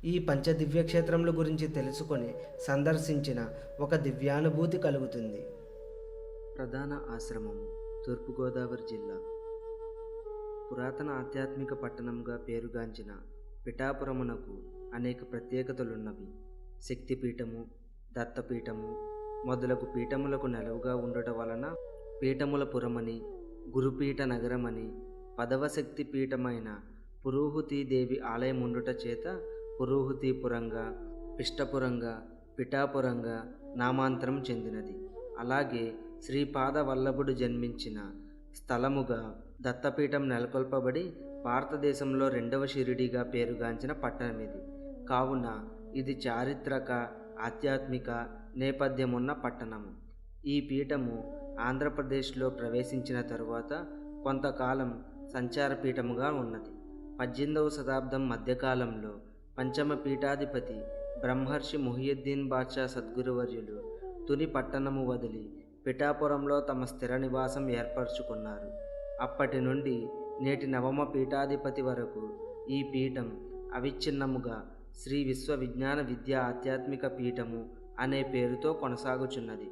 ఈ పంచదివ్య క్షేత్రముల గురించి తెలుసుకొని సందర్శించిన ఒక దివ్యానుభూతి కలుగుతుంది. ప్రధాన ఆశ్రమము తూర్పుగోదావరి జిల్లా. పురాతన ఆధ్యాత్మిక పట్టణంగా పేరుగాంచిన పిఠాపురమునకు అనేక ప్రత్యేకతలున్నవి. శక్తిపీఠము, దత్తపీఠము మొదలగు పీఠములకు నెలవుగా ఉండటం వలన పీఠముల పురమని, గురుపీఠ నగరమని, పదవ శక్తి పీఠమైన పురూహుతీదేవి ఆలయం ఉండుట చేత పురూహుతీపురంగా, పిష్టపురంగా, పిఠాపురంగా నామాంతరం చెందినది. అలాగే శ్రీపాద వల్లభుడు జన్మించిన స్థలముగా దత్తపీఠం నెలకొల్పబడి భారతదేశంలో రెండవ షిరిడీగా పేరుగాంచిన పట్టణమిది. కావున ఇది చారిత్రక, ఆధ్యాత్మిక నేపథ్యమున్న పట్టణము. ఈ పీఠము ఆంధ్రప్రదేశ్లో ప్రవేశించిన తరువాత కొంతకాలం సంచార పీఠముగా ఉన్నది. 18వ శతాబ్దం మధ్యకాలంలో పంచమ పీఠాధిపతి బ్రహ్మర్షి ముహియుద్దీన్ బాద్షా సద్గురువర్యులు తుని పట్టణము వదిలి పిఠాపురంలో తమ స్థిర నివాసం ఏర్పరచుకున్నారు. అప్పటి నుండి నేటి నవమ పీఠాధిపతి వరకు ఈ పీఠం అవిచ్ఛిన్నముగా శ్రీ విశ్వ విజ్ఞాన విద్యా ఆధ్యాత్మిక పీఠము అనే పేరుతో కొనసాగుచున్నది.